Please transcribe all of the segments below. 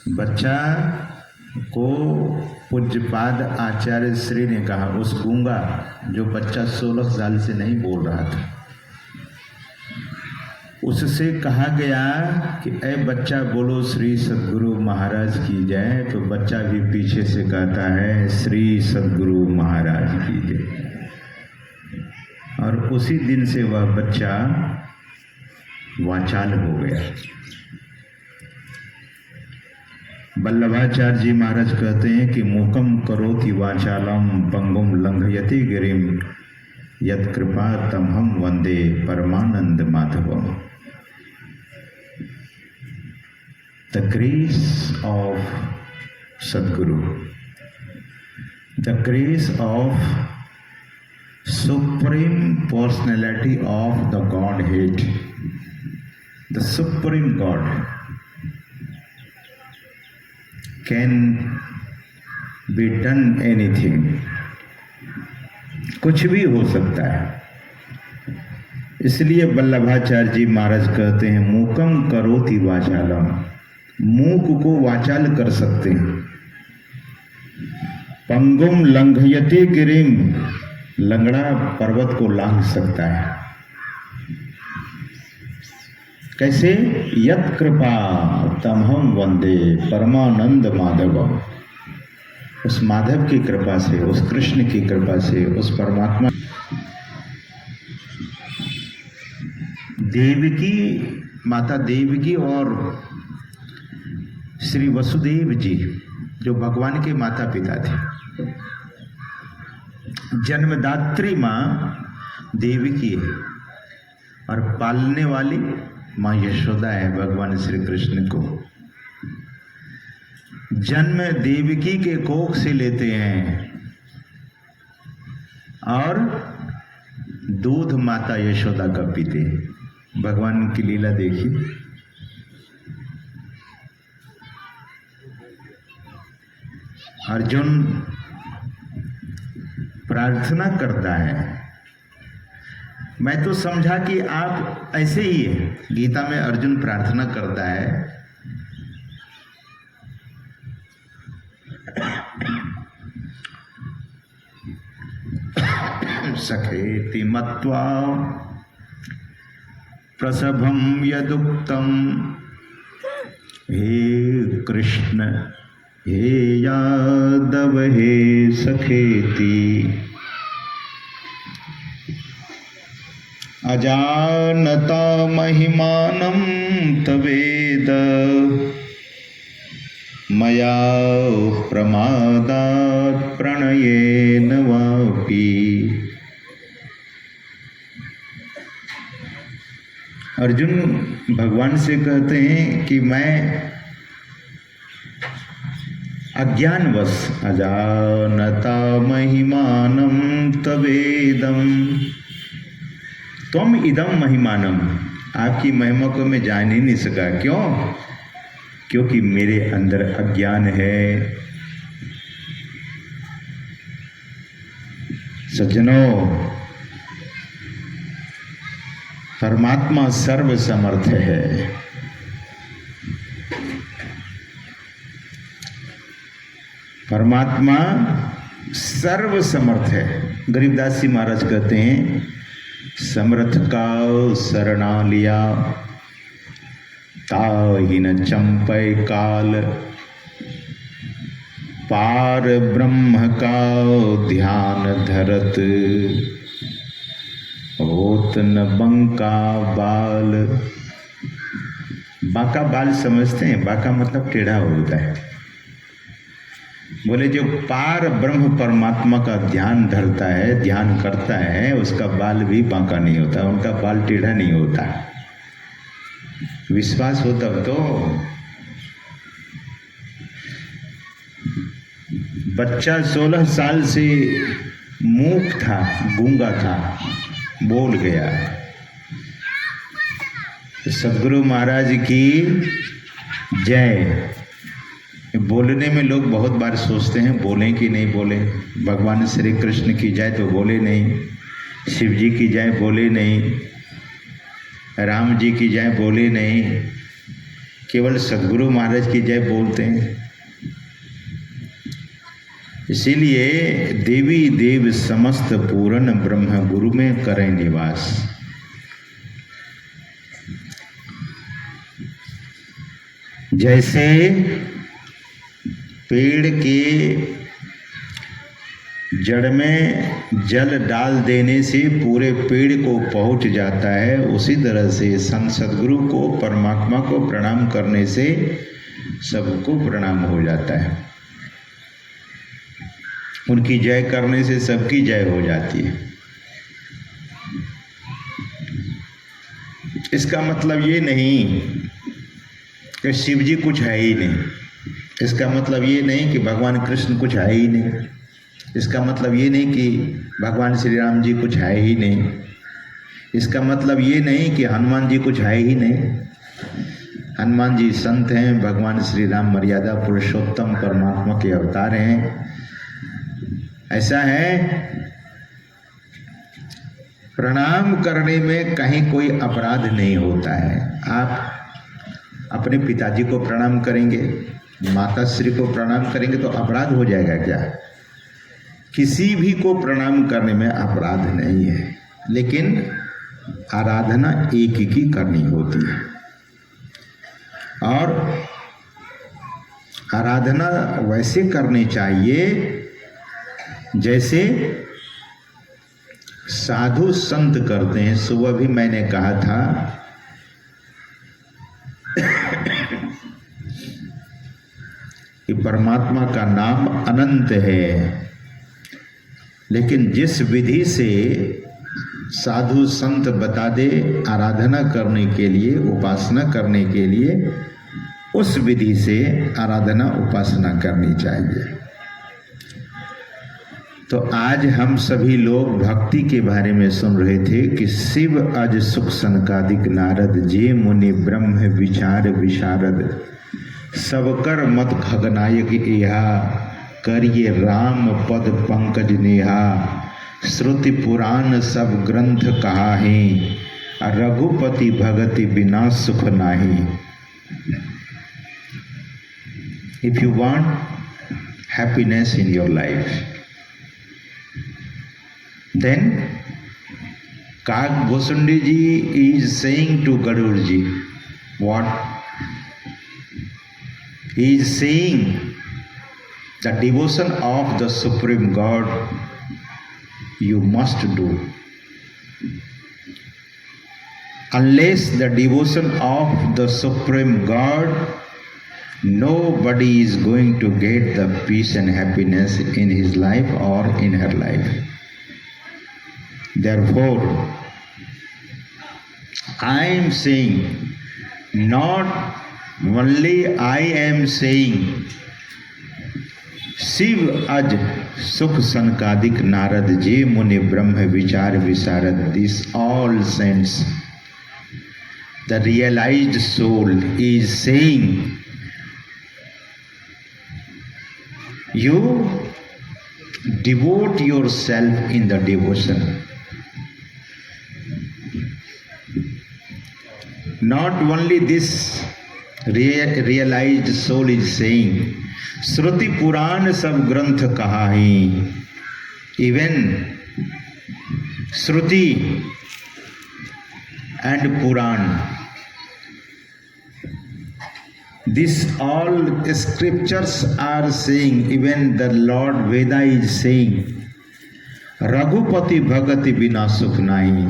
बच्चा को पूज्यपाद आचार्य श्री ने कहा, उस गूंगा जो बच्चा 16 साल से नहीं बोल रहा था, उससे कहा गया कि ऐ बच्चा बोलो श्री सद्गुरु महाराज की जय। तो बच्चा भी पीछे से कहता है श्री सद्गुरु महाराज की जय। और उसी दिन से वह बच्चा वाचाल हो गया। वल्लभाचार्य जी महाराज कहते हैं कि मूकम करोति वाचालम पंगुम लंघयति गिरिम यत् कृपा तमहम वंदे परमानंद माधवम। The grace of Sadguru, the grace of Supreme Personality of the Godhead, the Supreme God can be done anything, कुछ भी हो सकता है। इसलिए वल्लभाचार्य जी महाराज कहते हैं मूकम करोति वाचालम, मूक को वाचाल कर सकते हैं। पंगुम लंघयति गिरिम, लंगड़ा पर्वत को लांघ सकता है। कैसे? यत् कृपा तमहम वंदे परमानंद माधवम, उस माधव की कृपा से, उस कृष्ण की कृपा से, उस परमात्मा। देवकी, माता देवकी और श्री वसुदेव जी जो भगवान के माता पिता थे, जन्मदात्री माँ देवकी है और पालने वाली माँ यशोदा है भगवान श्री कृष्ण को। जन्म देवकी के कोख से लेते हैं और दूध माता यशोदा का पीते हैं। भगवान की लीला देखिए। अर्जुन प्रार्थना करता है। मैं तो समझा कि आप ऐसे ही है। गीता में अर्जुन प्रार्थना करता है, सखेति मत्वा प्रसभं यदुक्तं हे कृष्ण हे यादव हे सखेति अजानता महिमानं तवेद मया प्रमादात् प्रणयेन वापि। अर्जुन भगवान से कहते हैं कि मैं अज्ञानवश, अजानता महिमानं तवेदम त्वम इदम महिमानम, आपकी महिमा को मैं जान ही नहीं सका। क्यों? क्योंकि मेरे अंदर अज्ञान है। सज्जनों, परमात्मा सर्व समर्थ है। परमात्मा सर्व समर्थ है। गरीबदास जी महाराज कहते हैं समर्थ का शरणा लिया ताहि न चंपय काल, पार ब्रह्म का ध्यान धरत होत न बंका बाल। बांका बाल समझते हैं? बांका मतलब टेढ़ा होता है। बोले जो पार ब्रह्म परमात्मा का ध्यान धरता है, ध्यान करता है, उसका बाल भी बांका नहीं होता, उनका बाल टेढ़ा नहीं होता। विश्वास हो तब तो। बच्चा 16 साल से मूक था, गूंगा था, बोल गया। सद्गुरु महाराज की जय। बोलने में लोग बहुत बार सोचते हैं बोलें कि नहीं बोलें। भगवान श्री कृष्ण की जय तो बोले नहीं, शिव जी की जय बोले नहीं, राम जी की जय बोले नहीं, केवल सद्गुरु महाराज की जय बोलते हैं। इसीलिए देवी देव समस्त पूर्ण ब्रह्म गुरु में करें निवास। जैसे पेड़ के जड़ में जल डाल देने से पूरे पेड़ को पहुंच जाता है, उसी तरह से संत सद्गुरु को, परमात्मा को प्रणाम करने से सबको प्रणाम हो जाता है। उनकी जय करने से सबकी जय हो जाती है। इसका मतलब ये नहीं कि शिव जी कुछ है ही नहीं, इसका मतलब ये नहीं कि भगवान कृष्ण कुछ है ही नहीं, इसका मतलब ये नहीं कि भगवान श्री राम जी कुछ है ही नहीं, इसका मतलब ये नहीं कि हनुमान जी कुछ है ही नहीं। हनुमान जी संत हैं, भगवान श्री राम मर्यादा पुरुषोत्तम परमात्मा के अवतार हैं। ऐसा है, प्रणाम करने में कहीं कोई अपराध नहीं होता है। आप अपने पिताजी को प्रणाम करेंगे, माताश्री को प्रणाम करेंगे तो अपराध हो जाएगा क्या? किसी भी को प्रणाम करने में अपराध नहीं है, लेकिन आराधना एक ही की करनी होती है। और आराधना वैसे करनी चाहिए जैसे साधु संत करते हैं। सुबह भी मैंने कहा था कि परमात्मा का नाम अनंत है, लेकिन जिस विधि से साधु संत बता दे आराधना करने के लिए, उपासना करने के लिए, उस विधि से आराधना उपासना करनी चाहिए। तो आज हम सभी लोग भक्ति के बारे में सुन रहे थे कि शिव अज सुख सनकादिक नारद, जे मुनि ब्रह्म विचार विशारद, सबकर मत खगनायक एहा, करिए राम पद पंकज नेहा, श्रुति पुराण सब ग्रंथ कहा है, रघुपति भगति बिना सुख नाही। If you want happiness in your life, then Kag Bhushundi ji is saying to Gadur ji, what? He is saying the devotion of the Supreme God you must do. Unless the devotion of the Supreme God, nobody is going to get the peace and happiness in his life or in her life. Therefore, I am saying, not only I am saying, Shiv अज सुख सनकादिक नारद, जे मुनि ब्रह्म विचार विशारद, this all saints, the realized soul is saying, you devote yourself in the devotion. Not only this realized soul is saying, श्रुति पुराण सब ग्रंथ कहा है, even Shruti and Puran, this all scriptures are saying, even the Lord Veda is saying, Raghupati भगति बिना सुख नहीं।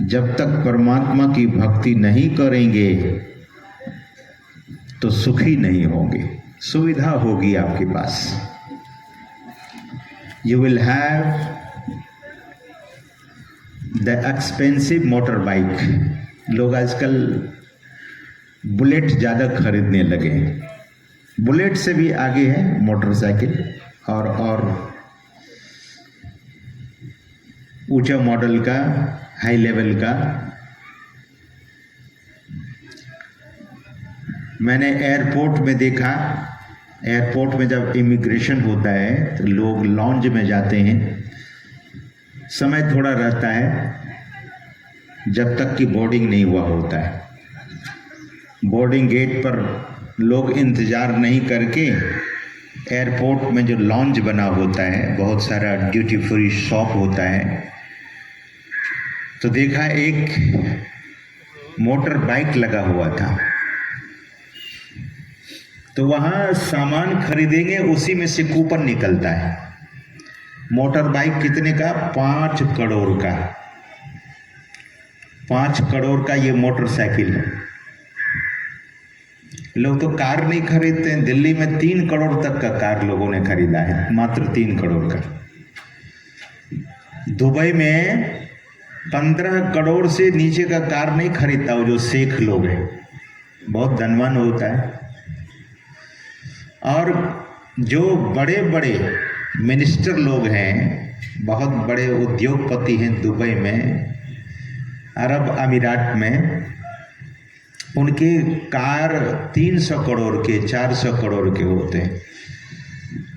जब तक परमात्मा की भक्ति नहीं करेंगे तो सुखी नहीं होंगे। सुविधा होगी आपके पास, you will have the expensive motor bike। लोग आजकल बुलेट ज़्यादा खरीदने लगे, बुलेट से भी आगे है मोटरसाइकिल और ऊंचा मॉडल का, हाई लेवल का। मैंने एयरपोर्ट में देखा, एयरपोर्ट में जब इमिग्रेशन होता है तो लोग लॉन्ज में जाते हैं, समय थोड़ा रहता है जब तक कि बोर्डिंग नहीं हुआ होता है। बोर्डिंग गेट पर लोग इंतज़ार नहीं करके एयरपोर्ट में जो लॉन्ज बना होता है, बहुत सारा ड्यूटी फ्री शॉप होता है, तो देखा एक मोटर बाइक लगा हुआ था। तो वहाँ सामान खरीदेंगे, उसी में से कूपन निकलता है। मोटर बाइक कितने का? 5 करोड़ का। 5 करोड़ का ये मोटरसाइकिल है। लोग तो कार नहीं खरीदते हैं। दिल्ली में 3 करोड़ तक का कार लोगों ने खरीदा है, मात्र 3 करोड़ का। दुबई में 15 करोड़ से नीचे का कार नहीं खरीदता वो जो शेख लोग हैं, बहुत धनवान होता है। और जो बड़े बड़े मिनिस्टर लोग हैं, बहुत बड़े उद्योगपति हैं दुबई में, अरब अमीरात में, उनके कार 300 करोड़ के, 400 करोड़ के होते हैं।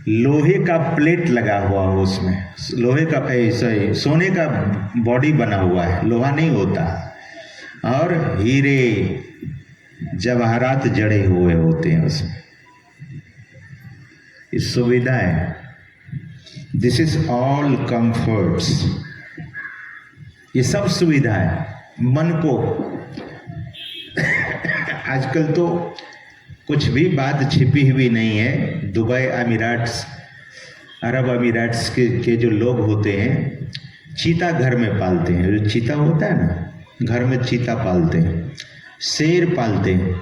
लोहे का प्लेट लगा हुआ हो उसमें, लोहे का सही सोने का बॉडी बना हुआ है, लोहा नहीं होता, और हीरे जवाहरात जड़े हुए होते हैं उसमें। इस सुविधा है। This is all comforts. ये सब सुविधा है मन को। आजकल तो कुछ भी बात छिपी हुई नहीं है। दुबई अमीराट्स, अरब अमीराट्स के जो लोग होते हैं, चीता घर में पालते हैं। जो चीता होता है ना, घर में चीता पालते हैं, शेर पालते हैं।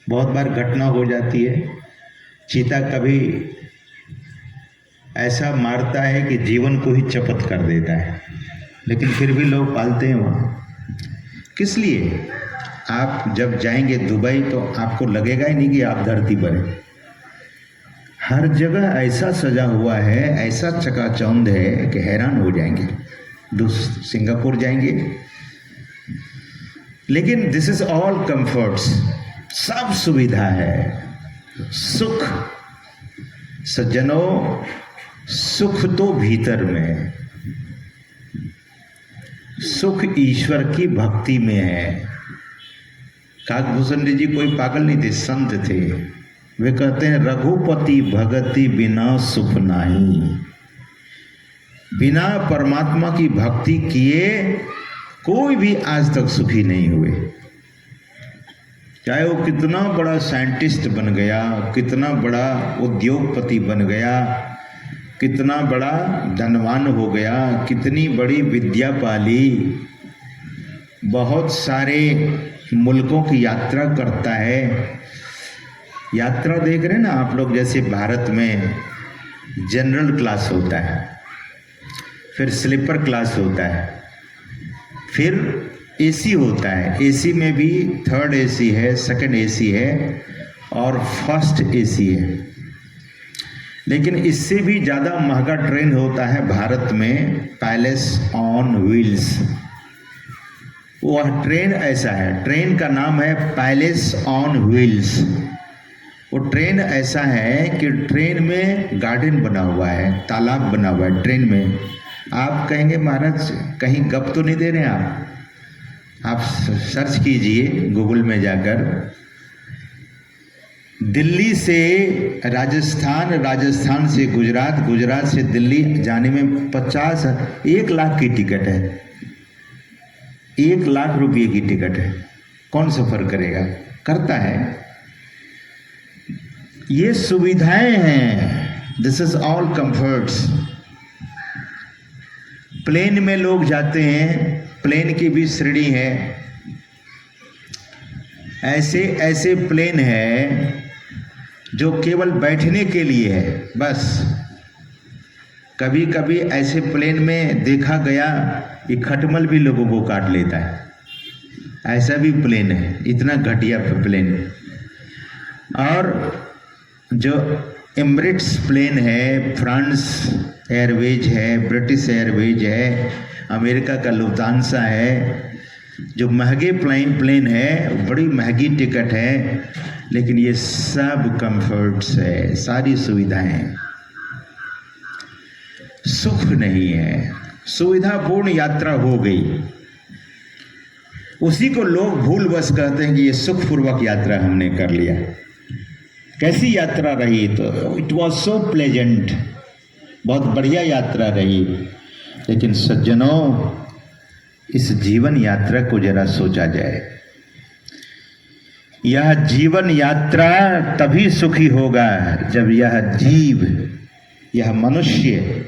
बहुत बार घटना हो जाती है, चीता कभी ऐसा मारता है कि जीवन को ही चपत कर देता है, लेकिन फिर भी लोग पालते हैं वहाँ। किस लिए? आप जब जाएंगे दुबई तो आपको लगेगा ही नहीं कि आप धरती पर हैं। हर जगह ऐसा सजा हुआ है, ऐसा चकाचौंध है कि हैरान हो जाएंगे। सिंगापुर जाएंगे, लेकिन दिस इज ऑल कंफर्ट्स, सब सुविधा है। सुख सज्जनों, सुख तो भीतर में है। सुख ईश्वर की भक्ति में है। काकभूषण जी कोई पागल नहीं थे, संत थे। वे कहते हैं, रघुपति भगति बिना सुख नाही। बिना परमात्मा की भक्ति किए कोई भी आज तक सुखी नहीं हुए। चाहे वो कितना बड़ा साइंटिस्ट बन गया, कितना बड़ा उद्योगपति बन गया, कितना बड़ा धनवान हो गया, कितनी बड़ी विद्या पाली, बहुत सारे मुल्कों की यात्रा करता है। यात्रा देख रहे हैं ना आप लोग, जैसे भारत में जनरल क्लास होता है, फिर स्लीपर क्लास होता है, फिर एसी होता है। एसी में भी 3rd एसी है, 2nd एसी है और 1st एसी है। लेकिन इससे भी ज़्यादा महंगा ट्रेन होता है भारत में, पैलेस ऑन व्हील्स। वह ट्रेन ऐसा है, ट्रेन का नाम है पैलेस ऑन व्हील्स। वो ट्रेन ऐसा है कि ट्रेन में गार्डन बना हुआ है, तालाब बना हुआ है ट्रेन में। आप कहेंगे महाराज कहीं गप तो नहीं दे रहे हैं आप सर्च कीजिए गूगल में जाकर। दिल्ली से राजस्थान, राजस्थान से गुजरात, गुजरात से दिल्ली जाने में 1 लाख की टिकट है। 1 लाख रुपये की टिकट है। कौन सफर करेगा? करता है। ये सुविधाएं हैं। This is all comforts. Plane में लोग जाते हैं, प्लेन की भी श्रेणी है। ऐसे ऐसे प्लेन है जो केवल बैठने के लिए है बस। कभी कभी ऐसे प्लेन में देखा गया कि खटमल भी लोगों को काट लेता है। ऐसा भी प्लेन है, इतना घटिया प्लेन। और जो एमिरेट्स प्लेन है, फ्रांस एयरवेज है, ब्रिटिश एयरवेज है, अमेरिका का लुफ्तांसा है, जो महंगे प्लेन है, बड़ी महंगी टिकट है, लेकिन ये सब कंफर्ट्स है, सारी सुविधाएं। सुख नहीं है। सुविधापूर्ण यात्रा हो गई, उसी को लोग भूलवश कहते हैं कि ये सुखपूर्वक यात्रा हमने कर लिया। कैसी यात्रा रही? तो इट वॉज सो प्लेजेंट, बहुत बढ़िया यात्रा रही। लेकिन सज्जनों, इस जीवन यात्रा को जरा सोचा जाए। यह जीवन यात्रा तभी सुखी होगा जब यह जीव, यह मनुष्य,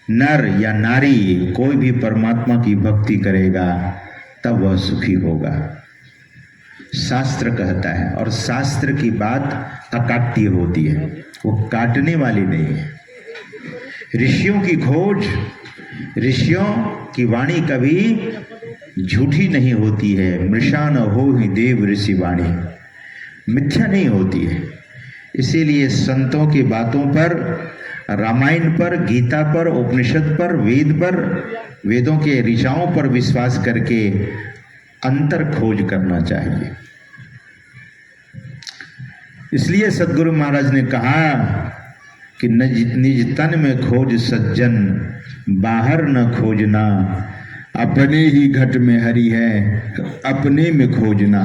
नर या नारी, कोई भी परमात्मा की भक्ति करेगा, तब वह सुखी होगा। शास्त्र कहता है, और शास्त्र की बात अकाट्य होती है, वो काटने वाली नहीं है। ऋषियों की खोज, ऋषियों की वाणी कभी झूठी नहीं होती है। मृषा न हो ही देव ऋषि वाणी, मिथ्या नहीं होती है। इसीलिए संतों की बातों पर, रामायण पर, गीता पर, उपनिषद पर, वेद पर, वेदों के ऋचाओं पर विश्वास करके अंतर खोज करना चाहिए। इसलिए सद्गुरु महाराज ने कहा कि निज तन में खोज सज्जन, बाहर न खोजना, अपने ही घट में हरि है, अपने में खोजना।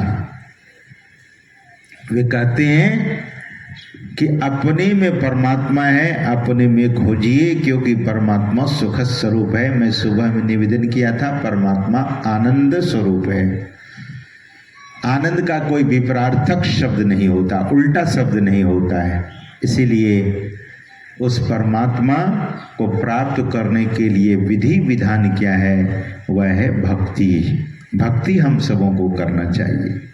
वे कहते हैं कि अपने में परमात्मा है, अपने में खोजिए, क्योंकि परमात्मा सुख स्वरूप है। मैं सुबह में निवेदन किया था, परमात्मा आनंद स्वरूप है। आनंद का कोई विपरार्थक शब्द नहीं होता, उल्टा शब्द नहीं होता है। इसीलिए उस परमात्मा को प्राप्त करने के लिए विधि विधान क्या है? वह है भक्ति। भक्ति हम सबों को करना चाहिए।